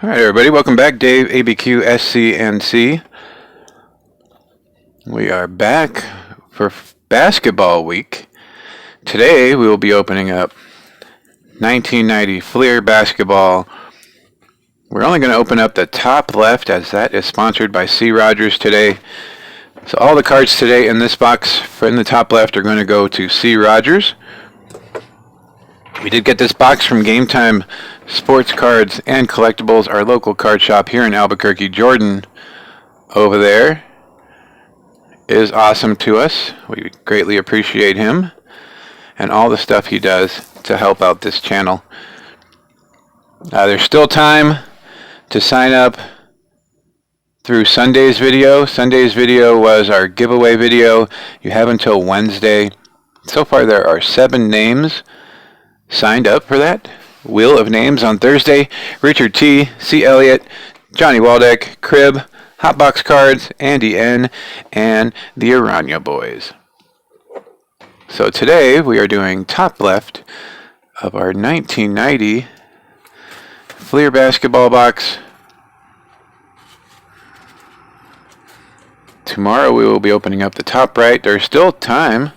All right, everybody, welcome back. Dave, ABQ, SCNC. We are back for basketball week. Today, we will be opening up 1990 Fleer basketball. We're only going to open up the top left, as that is sponsored by C. Rogers today. So all the cards today in this box in the top left are going to go to C. Rogers. We did get this box from Game Time Sports Cards and Collectibles, our local card shop here in Albuquerque. Jordan over there is awesome to us. We greatly appreciate him and all the stuff he does to help out this channel. There's still time to sign up through Sunday's video. Sunday's video was our giveaway video. You have until Wednesday. So far there are 7 names signed up for that. Wheel of names on Thursday. Richard T, C. Elliott, Johnny Waldeck, Crib, Hotbox Cards, Andy N, and the Aranya Boys. So today we are doing top left of our 1990 Fleer basketball box. Tomorrow we will be opening up the top right. There's still time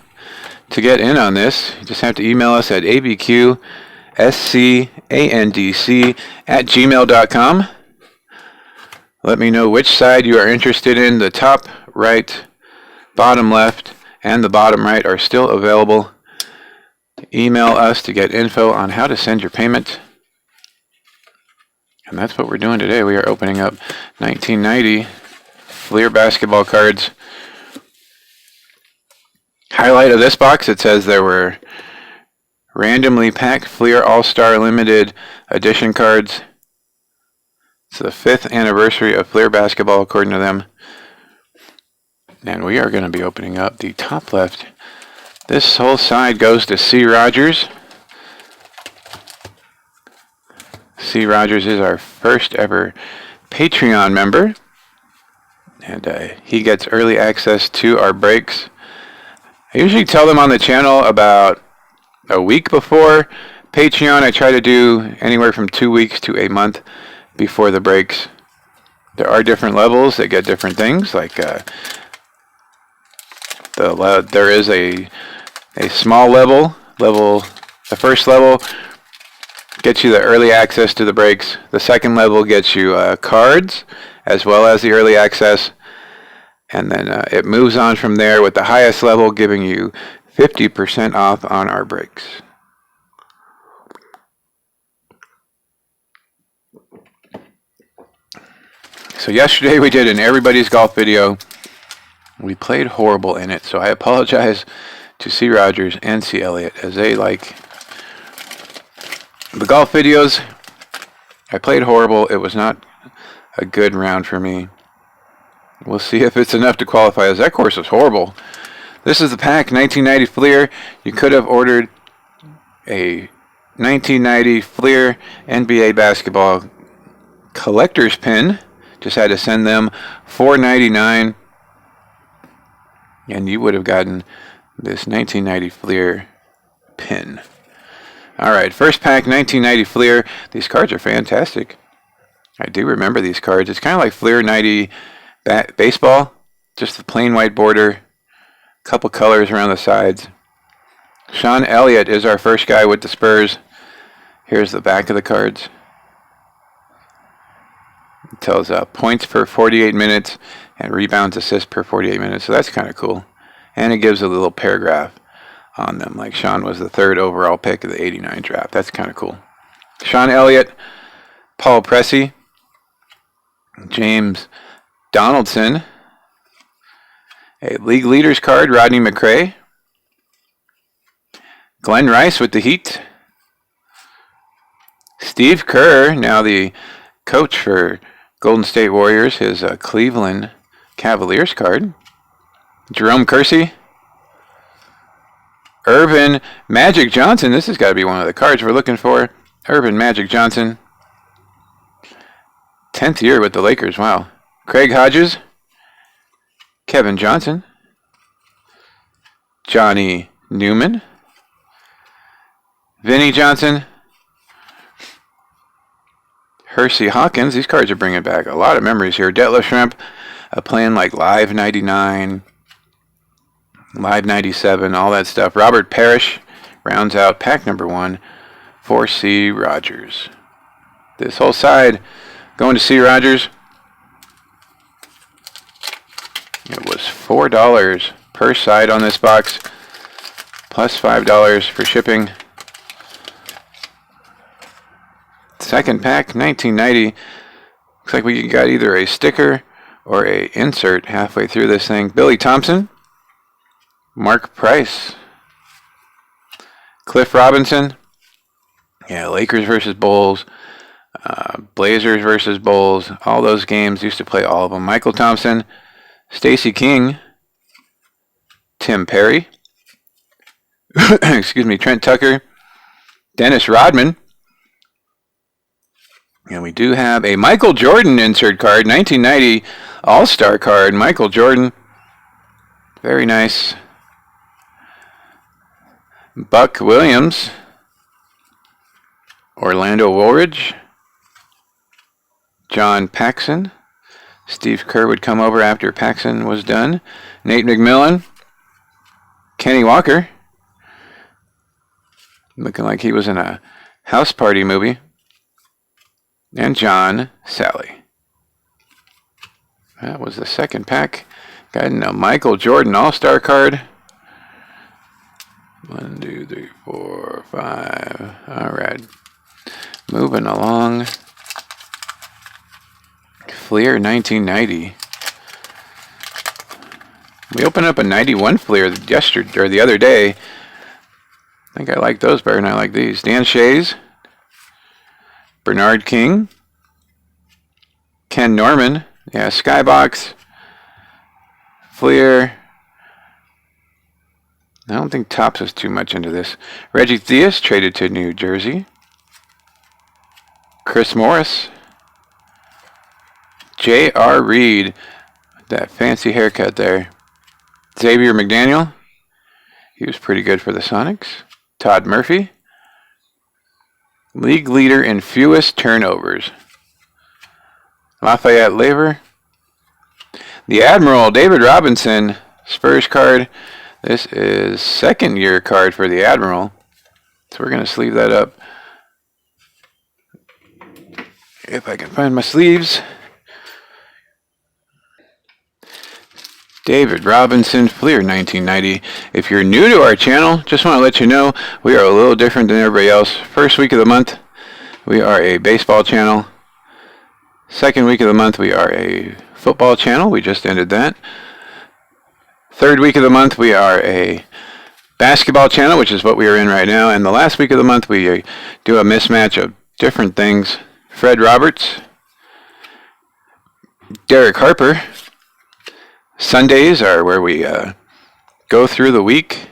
to get in on this. You just have to email us at abqscandc@gmail.com. Let me know which side you are interested in. The top right, bottom left, and the bottom right are still available. Email us to get info on how to send your payment. And that's what we're doing today. We are opening up 1990 Fleer basketball cards. Highlight of this box, it says there were randomly packed Fleer All-Star Limited Edition cards. It's the 5th anniversary of Fleer basketball, according to them. And we are going to be opening up the top left. This whole side goes to C. Rogers. C. Rogers is our first ever Patreon member. And he gets early access to our breaks. I usually tell them on the channel about a week before Patreon. I try to do anywhere from 2 weeks to a month before the breaks. There are different levels that get different things. Like there is a small level. The first level gets you the early access to the breaks. The second level gets you cards as well as the early access. And then it moves on from there with the highest level giving you 50% off on our breaks. So yesterday we did an Everybody's Golf video. We played horrible in it, so I apologize to C. Rogers and C. Elliott as they like the golf videos. I played horrible. It was not a good round for me. We'll see if it's enough to qualify, as that course was horrible. This is the pack, 1990 Fleer. You could have ordered a 1990 Fleer NBA basketball collector's pin. Just had to send them $4.99, and you would have gotten this 1990 Fleer pin. All right, first pack, 1990 Fleer. These cards are fantastic. I do remember these cards. It's kind of like Fleer 90 baseball, just the plain white border, couple colors around the sides. Sean Elliott is our first guy with the Spurs. Here's the back of the cards. It tells points per 48 minutes and rebounds, assists per 48 minutes. So that's kind of cool. And it gives a little paragraph on them, like Sean was the 3rd overall pick of the '89 draft. That's kind of cool. Sean Elliott, Paul Pressey, James Donaldson, a league leaders card, Rodney McRae, Glenn Rice with the Heat, Steve Kerr, now the coach for Golden State Warriors, his Cleveland Cavaliers card, Jerome Kersey, Irvin Magic Johnson. This has got to be one of the cards we're looking for. Irvin Magic Johnson, 10th year with the Lakers. Wow. Craig Hodges, Kevin Johnson, Johnny Newman, Vinnie Johnson, Hersey Hawkins. These cards are bringing back a lot of memories here. Detlef Schrempf playing like Live 99, Live 97, all that stuff. Robert Parrish rounds out pack number 1 for C. Rogers. This whole side going to C. Rogers. It was $4 per side on this box, plus $5 for shipping. Second pack, 1990. Looks like we got either a sticker or a insert halfway through this thing. Billy Thompson, Mark Price, Cliff Robinson. Yeah, Lakers versus Bulls, Blazers versus Bulls. All those games, used to play all of them. Michael Thompson, Stacey King, Tim Perry, excuse me, Trent Tucker, Dennis Rodman, and we do have a Michael Jordan insert card, 1990 All-Star card, Michael Jordan, very nice. Buck Williams, Orlando Woolridge, John Paxson. Steve Kerr would come over after Paxson was done. Nate McMillan. Kenny Walker. Looking like he was in a house party movie. And John Sally. That was the second pack. Got a Michael Jordan All-Star card. 1, 2, 3, 4, 5. All right. Moving along. Fleer 1990. We opened up a 91 Fleer yesterday or the other day. I think I like those better than I like these. Dan Shays, Bernard King, Ken Norman, yeah, Skybox, Fleer. I don't think Topps is too much into this. Reggie Theus traded to New Jersey. Chris Morris. J.R. Reed, that fancy haircut there. Xavier McDaniel, he was pretty good for the Sonics. Todd Murphy, league leader in fewest turnovers. Lafayette Laver. The Admiral, David Robinson, Spurs card. This is second year card for the Admiral. So we're going to sleeve that up. If I can find my sleeves. David Robinson, Fleer 1990. If you're new to our channel, just want to let you know we are a little different than everybody else. First week of the month, we are a baseball channel. Second week of the month, we are a football channel. We just ended that. Third week of the month, we are a basketball channel, which is what we are in right now. And the last week of the month, we do a mismatch of different things. Fred Roberts, Derek Harper. Sundays are where we go through the week,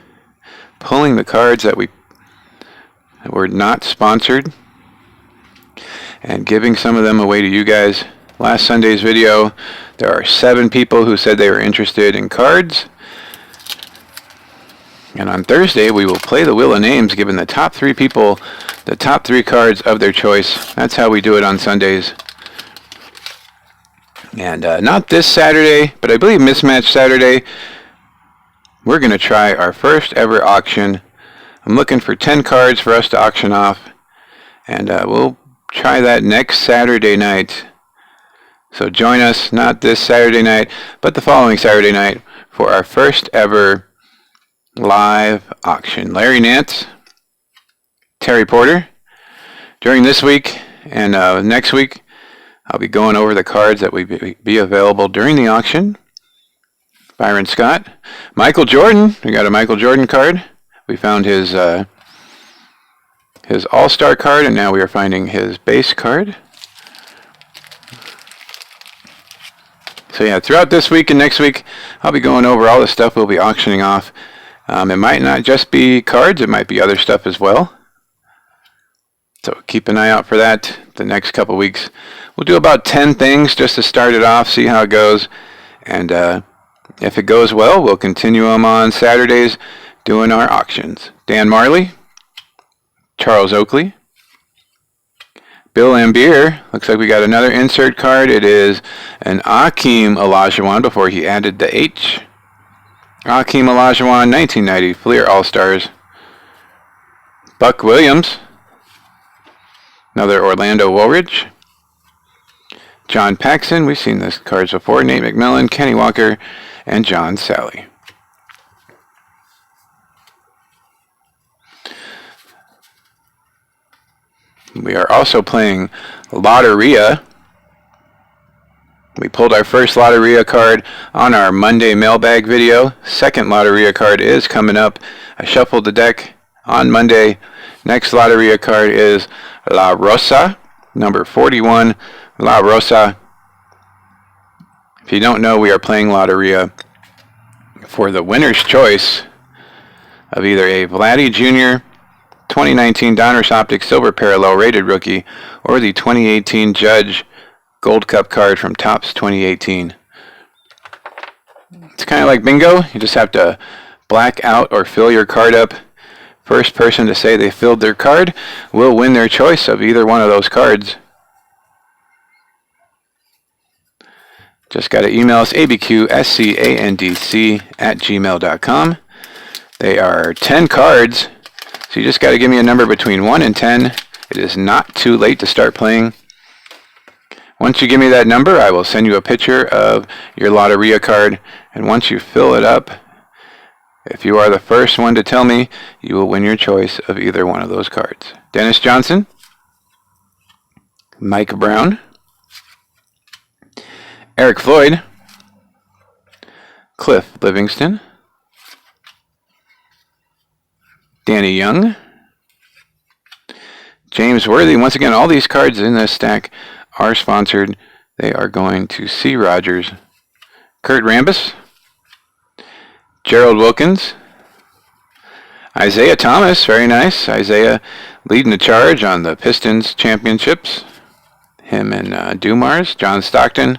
pulling the cards that were not sponsored, and giving some of them away to you guys. Last Sunday's video, there are 7 people who said they were interested in cards. And on Thursday, we will play the Wheel of Names, giving the top 3 people the top 3 cards of their choice. That's how we do it on Sundays. And not this Saturday, but I believe Mismatch Saturday, we're going to try our first ever auction. I'm looking for 10 cards for us to auction off. And we'll try that next Saturday night. So join us, not this Saturday night, but the following Saturday night for our first ever live auction. Larry Nance, Terry Porter. During this week and next week, I'll be going over the cards that will be available during the auction. Byron Scott. Michael Jordan. We got a Michael Jordan card. We found his All-Star card, and now we are finding his base card. So yeah, throughout this week and next week, I'll be going over all the stuff we'll be auctioning off. It might not just be cards. It might be other stuff as well. So keep an eye out for that the next couple weeks. We'll do about 10 things just to start it off, see how it goes. And if it goes well, we'll continue them on Saturdays doing our auctions. Dan Marley, Charles Oakley, Bill Lambier. Looks like we got another insert card. It is an Akeem Olajuwon before he added the H. Akeem Olajuwon, 1990 Fleer All-Stars. Buck Williams. Another Orlando Woolridge. John Paxson. We've seen this cards before. Nate McMillan, Kenny Walker, and John Sally. We are also playing Lotteria. We pulled our first Lotteria card on our Monday mailbag video. Second Lotteria card is coming up. I shuffled the deck on Monday. Next Lotteria card is La Rosa, number 41, La Rosa. If you don't know, we are playing Lotteria for the winner's choice of either a Vladdy Jr., 2019 Donruss Optics Silver Parallel Rated Rookie, or the 2018 Judge Gold Cup card from Topps 2018. It's kind of like bingo. You just have to black out or fill your card up. First person to say they filled their card will win their choice of either one of those cards. Just got to email us abqscandc@gmail.com. They are 10 cards. So you just got to give me a number between 1 and 10. It is not too late to start playing. Once you give me that number, I will send you a picture of your Lotteria card. And once you fill it up, if you are the first one to tell me, you will win your choice of either one of those cards. Dennis Johnson, Mike Brown, Eric Floyd, Cliff Livingston, Danny Young, James Worthy. Once again, all these cards in this stack are sponsored. They are going to C. Rogers. Kurt Rambis, Gerald Wilkins, Isaiah Thomas, very nice. Isaiah leading the charge on the Pistons championships. Him and Dumars. John Stockton,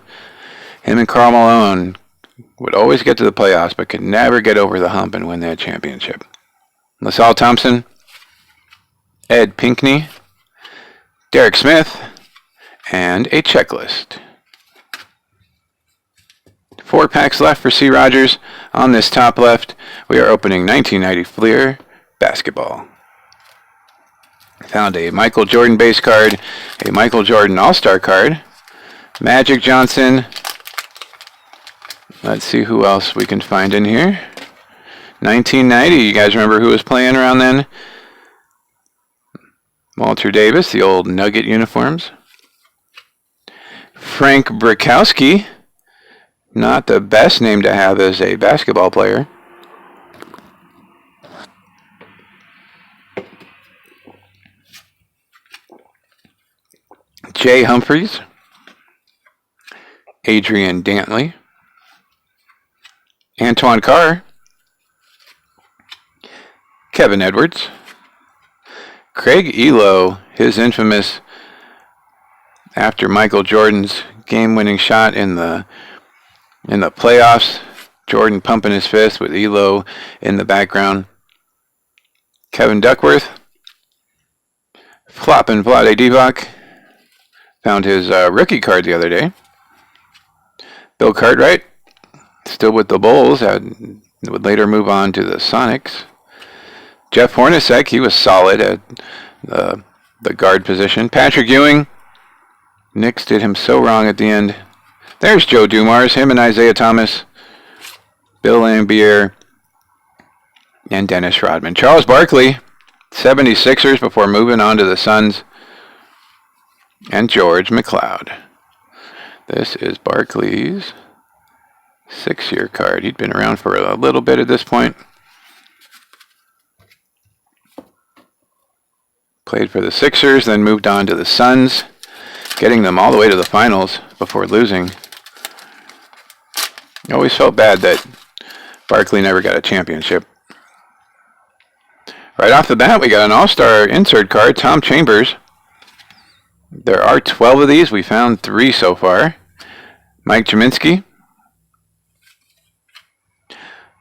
him and Karl Malone would always get to the playoffs but could never get over the hump and win that championship. LaSalle Thompson, Ed Pinkney, Derek Smith, and a checklist. 4 packs left for C. Rogers. On this top left, we are opening 1990 Fleer basketball. Found a Michael Jordan base card, a Michael Jordan All-Star card, Magic Johnson. Let's see who else we can find in here. 1990, you guys remember who was playing around then? Walter Davis, the old Nugget uniforms. Frank Brakowski, not the best name to have as a basketball player. Jay Humphreys, Adrian Dantley, Antoine Carr, Kevin Edwards, Craig Elo, his infamous after Michael Jordan's game-winning shot in the playoffs. Jordan pumping his fist with Elo in the background. Kevin Duckworth, Floppin' Vlade Divac, found his rookie card the other day. Bill Cartwright, still with the Bulls, would later move on to the Sonics. Jeff Hornacek, he was solid at the guard position. Patrick Ewing, Knicks did him so wrong at the end. There's Joe Dumars, him and Isaiah Thomas, Bill Lambier, and Dennis Rodman. Charles Barkley, 76ers before moving on to the Suns, and George McLeod. This is Barkley's 6-year card. He'd been around for a little bit at this point. Played for the Sixers, then moved on to the Suns, getting them all the way to the finals before losing. I always felt bad that Barkley never got a championship. Right off the bat, we got an All-Star insert card, Tom Chambers. There are 12 of these. We found 3 so far. Mike Jaminski,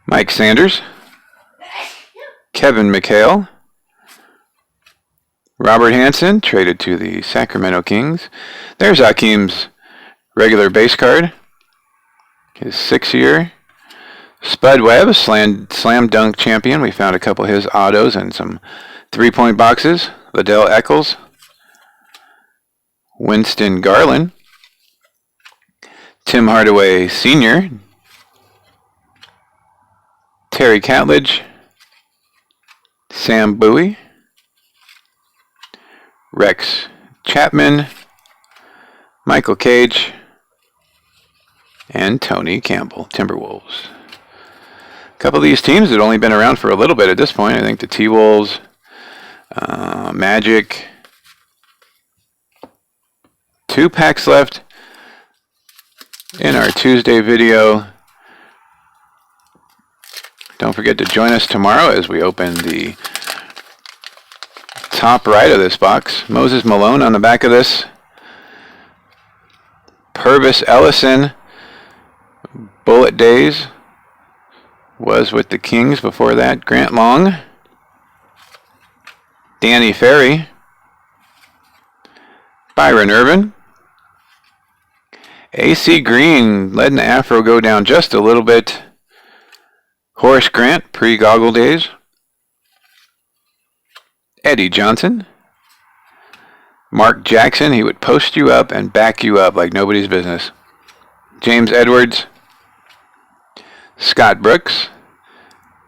Mike Sanders, Kevin McHale, Robert Hansen traded to the Sacramento Kings. There's Akeem's regular base card. His 6-year. Spud Webb, slam dunk champion. We found a couple of his autos and some 3-point boxes. Liddell Eccles. Winston Garland. Tim Hardaway Sr. Terry Catledge. Sam Bowie. Rex Chapman. Michael Cage. And Tony Campbell, Timberwolves. A couple of these teams had only been around for a little bit at this point. I think the T-Wolves, Magic. 2 packs left in our Tuesday video. Don't forget to join us tomorrow as we open the top right of this box. Moses Malone on the back of this. Purvis Ellison, Bullet Days, was with the Kings before that. Grant Long. Danny Ferry. Byron Irvin. AC Green, letting the afro go down just a little bit. Horace Grant, pre-goggle days. Eddie Johnson. Mark Jackson, he would post you up and back you up like nobody's business. James Edwards. Scott Brooks.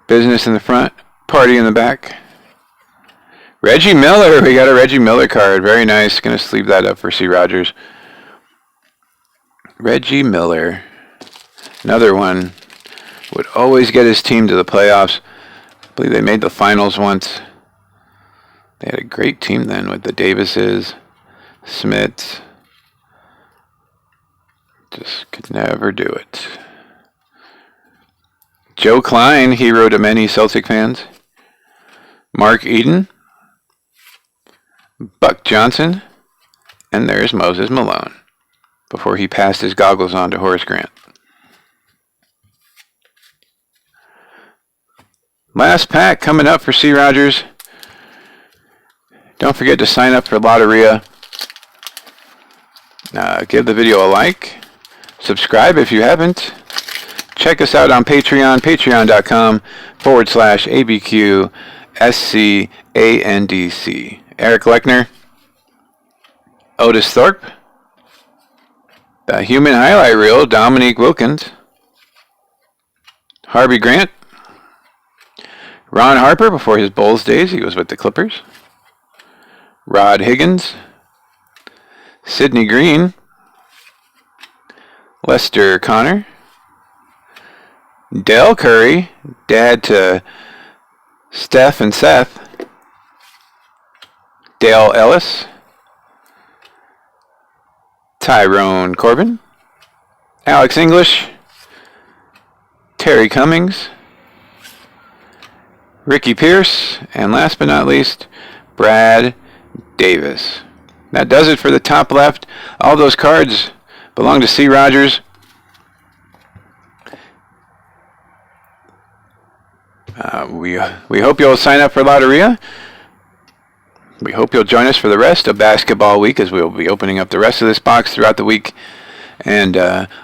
Business in the front, party in the back. Reggie Miller, we got a Reggie Miller card. Very nice. Going to sleeve that up for C. Rogers. Reggie Miller. Another one. Would always get his team to the playoffs. I believe they made the finals once. They had a great team then with the Davises, Smiths. Just could never do it. Joe Klein, hero to many Celtic fans. Mark Eden. Buck Johnson. And there's Moses Malone before he passed his goggles on to Horace Grant. Last pack coming up for C. Rogers. Don't forget to sign up for Lotteria. Give the video a like. Subscribe if you haven't. Check us out on Patreon, patreon.com/ABQSCANDC. Eric Lechner. Otis Thorpe. The Human Highlight Reel, Dominique Wilkins. Harvey Grant. Ron Harper, before his Bulls days, he was with the Clippers. Rod Higgins. Sidney Green. Lester Connor. Dell Curry, dad to Steph and Seth. Dale Ellis. Tyrone Corbin. Alex English. Terry Cummings. Ricky Pierce. And last but not least, Brad Davis. That does it for the top left. All those cards belong to C. Rogers. We hope you'll sign up for Lotteria. We hope you'll join us for the rest of basketball week as we'll be opening up the rest of this box throughout the week. And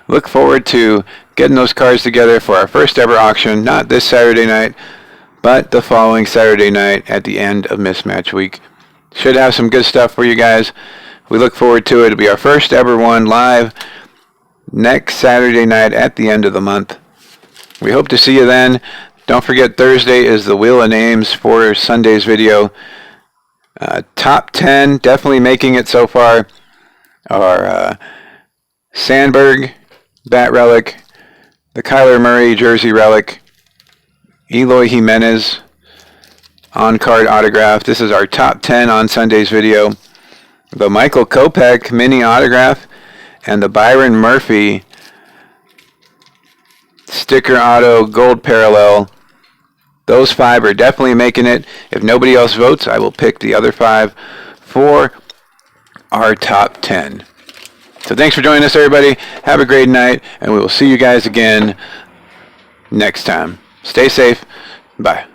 look forward to getting those cards together for our first ever auction, not this Saturday night, but the following Saturday night at the end of Mismatch Week. Should have some good stuff for you guys. We look forward to it. It'll be our first ever one live next Saturday night at the end of the month. We hope to see you then. Don't forget, Thursday is the Wheel of Names for Sunday's video. Top 10, definitely making it so far, are Sandberg, Bat Relic, the Kyler Murray Jersey Relic, Eloy Jimenez, on-card autograph. This is our top 10 on Sunday's video. The Michael Kopech mini autograph and the Byron Murphy sticker auto gold parallel. Those 5 are definitely making it. If nobody else votes, I will pick the other 5 for our top 10. So thanks for joining us, everybody. Have a great night, and we will see you guys again next time. Stay safe. Bye.